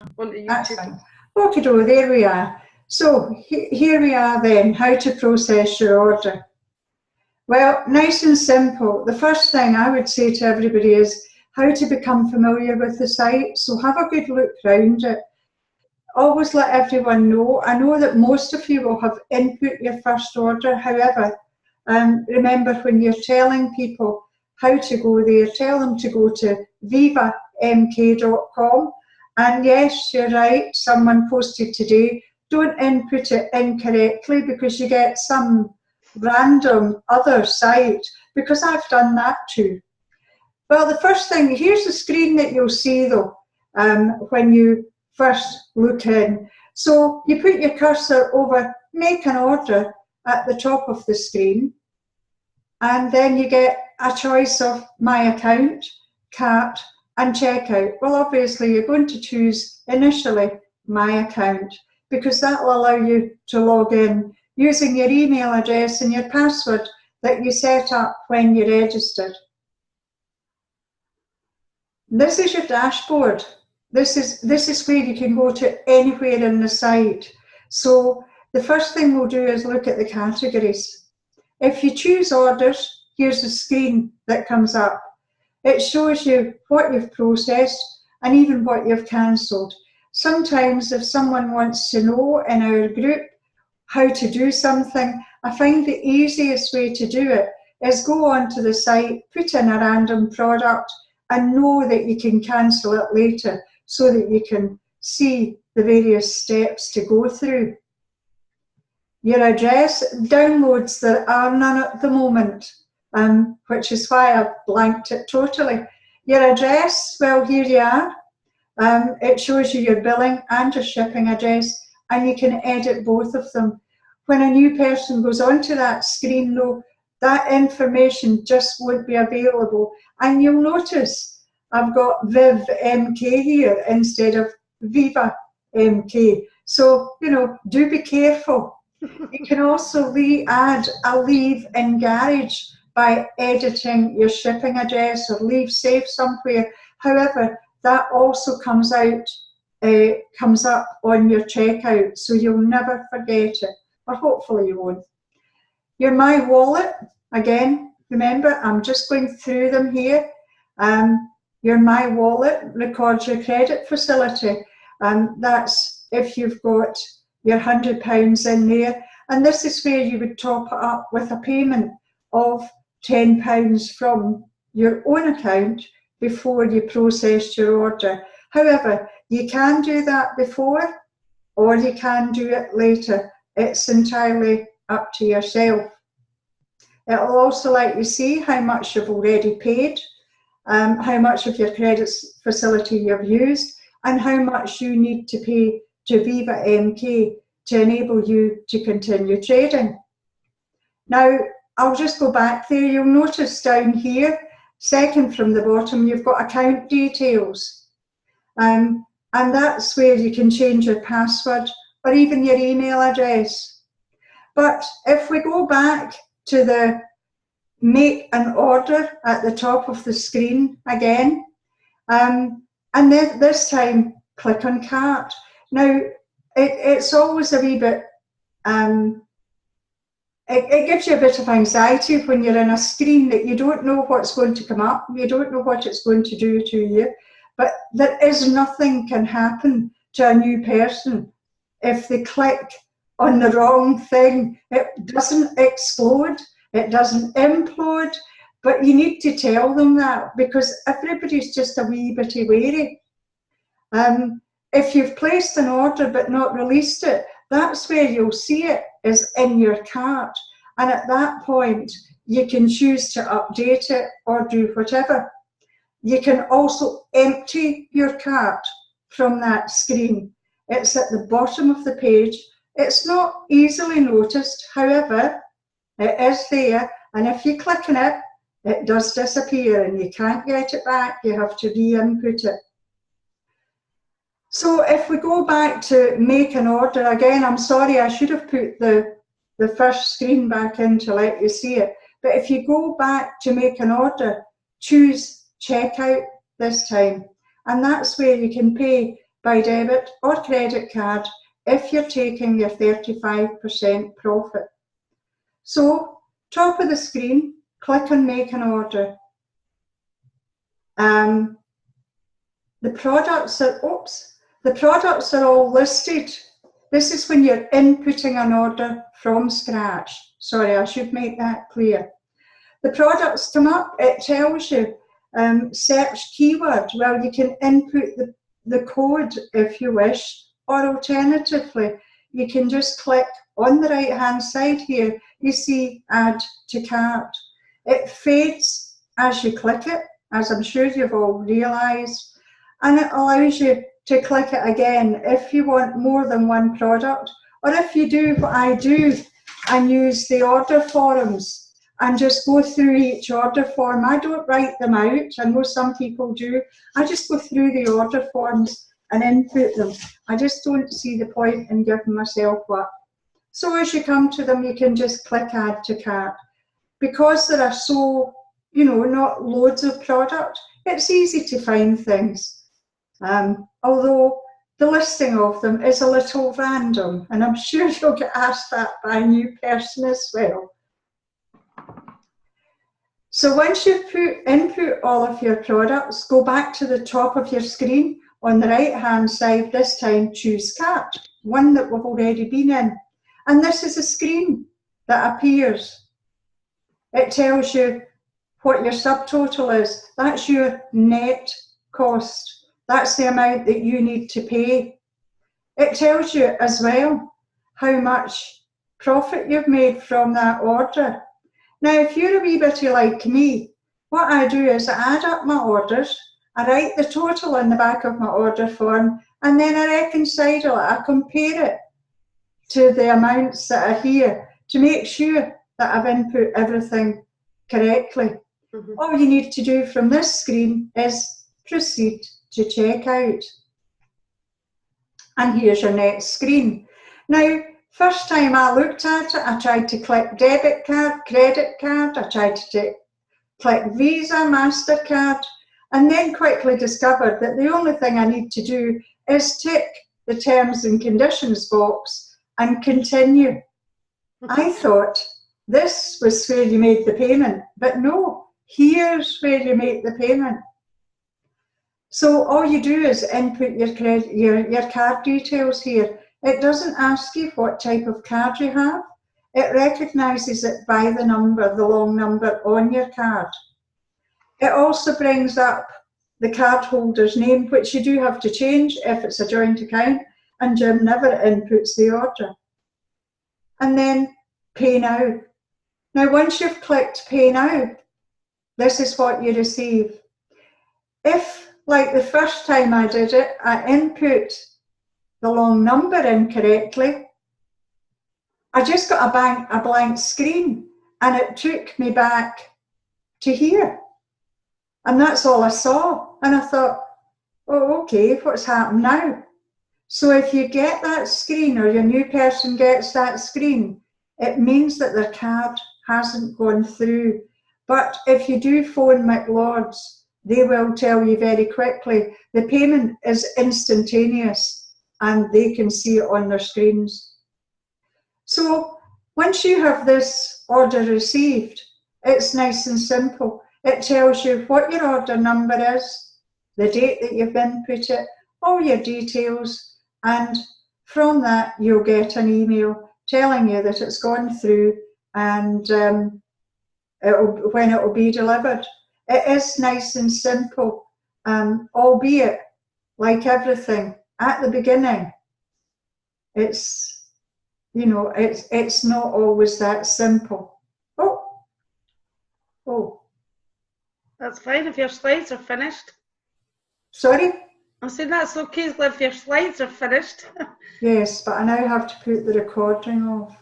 onto That's YouTube. fine. Okay, there we are. So here we are then, how to process your order. Well, nice and simple. The first thing I would say to everybody is how to become familiar with the site. So have a good look around it. Always let everyone know. I know that most of you will have input your first order. However, remember when you're telling people how to go there, tell them to go to vivamk.com. And yes, you're right, someone posted today, don't input it incorrectly because you get some random other site, because I've done that too. Well, the first thing, here's the screen that you'll see though, when you first look in. So you put your cursor over make an order at the top of the screen, and then you get a choice of my account, cart, and checkout. Well, obviously you're going to choose initially my account because that will allow you to log in using your email address and your password that you set up when you registered. This is your dashboard. This is where you can go to anywhere in the site. So the first thing we'll do is look at the categories. If you choose orders, here's the screen that comes up. It shows you what you've processed and even what you've cancelled. Sometimes if someone wants to know in our group how to do something, I find the easiest way to do it is go onto the site, put in a random product, and know that you can cancel it later so that you can see the various steps to go through. Your address, downloads, there are none at the moment, which is why I've blanked it totally. Your address, well, here you are. It shows you your billing and your shipping address, and you can edit both of them. When a new person goes onto that screen though, that information just won't be available. And you'll notice I've got Viv MK here instead of Viva MK. So, you know, do be careful. You can also add a leave in garage by editing your shipping address or leave safe somewhere. However, that also comes up on your checkout, so you'll never forget it, or hopefully you won't. Your My Wallet, again, remember, I'm just going through them here. Your My Wallet records your credit facility. That's if you've got your £100 in there. And this is where you would top it up with a payment of £10 from your own account before you process your order. However, you can do that before or you can do it later. It's entirely up to yourself. It will also let you see how much you've already paid, how much of your credit facility you've used, and how much you need to pay to Viva MK to enable you to continue trading. Now, I'll just go back there. You'll notice down here, second from the bottom, you've got account details. And that's where you can change your password or even your email address. But if we go back to the make an order at the top of the screen again, and then this time click on cart. Now, it's always a wee bit, it gives you a bit of anxiety when you're in a screen that you don't know what's going to come up, you don't know what it's going to do to you, but there is nothing can happen to a new person if they click on the wrong thing. It doesn't explode, it doesn't implode, but you need to tell them that because everybody's just a wee bit wary. If you've placed an order but not released it, that's where you'll see it is in your cart. And at that point, you can choose to update it or do whatever. You can also empty your cart from that screen. It's at the bottom of the page. It's not easily noticed, however, it is there. And if you click on it, it does disappear and you can't get it back. You have to re-input it. So if we go back to make an order, again, I'm sorry, I should have put the first screen back in to let you see it. But if you go back to make an order, choose checkout this time. And that's where you can pay by debit or credit card if you're taking your 35% profit. So, top of the screen, click on Make an Order. The products are all listed. This is when you're inputting an order from scratch. Sorry, I should make that clear. The products come up, it tells you, search keyword. Well, you can input the code if you wish, or alternatively, you can just click on the right-hand side here. You see Add to Cart. It fades as you click it, as I'm sure you've all realised, and it allows you to click it again if you want more than one product, or if you do what I do and use the order forms and just go through each order form. I don't write them out. I know some people do. I just go through the order forms and input them. I just don't see the point in giving myself up. So as you come to them, you can just click Add to Cart. Because there are so, not loads of product, it's easy to find things. Although the listing of them is a little random, and I'm sure you'll get asked that by a new person as well. So once you've input all of your products, go back to the top of your screen. On the right-hand side, this time choose Cart, one that we've already been in. And this is a screen that appears. It tells you what your subtotal is. That's your net cost. That's the amount that you need to pay. It tells you as well how much profit you've made from that order. Now, if you're a wee bitty like me, what I do is I add up my orders, I write the total in the back of my order form, and then I reconcile it, I compare it to the amounts that are here to make sure that I've input everything correctly. Mm-hmm. All you need to do from this screen is proceed to checkout. And here's your next screen. Now, first time I looked at it, I tried to click debit card, credit card, I tried to click Visa, MasterCard, and then quickly discovered that the only thing I need to do is tick the terms and conditions box and continue. I thought this was where you made the payment, but no, here's where you make the payment. So all you do is input your card details here. It doesn't ask you what type of card you have. It recognises it by the number, the long number on your card. It also brings up the cardholder's name, which you do have to change if it's a joint account, and Jim never inputs the order. And then Pay Now. Now, once you've clicked Pay Now, this is what you receive. If, like the first time I did it, I input the long number incorrectly, I just got a blank screen, and it took me back to here. And that's all I saw. And I thought, oh, okay, what's happened now? So if you get that screen, or your new person gets that screen, it means that their card hasn't gone through. But if you do phone McLeod's, they will tell you very quickly the payment is instantaneous and they can see it on their screens. So once you have this order received, it's nice and simple. It tells you what your order number is, the date that you've input it, all your details, and from that you'll get an email telling you that it's gone through and when it will be delivered. It is nice and simple, albeit, like everything, at the beginning, it's, it's not always that simple. Oh. That's fine if your slides are finished. Sorry? I'm saying that's okay if your slides are finished. Yes, but I now have to put the recording off.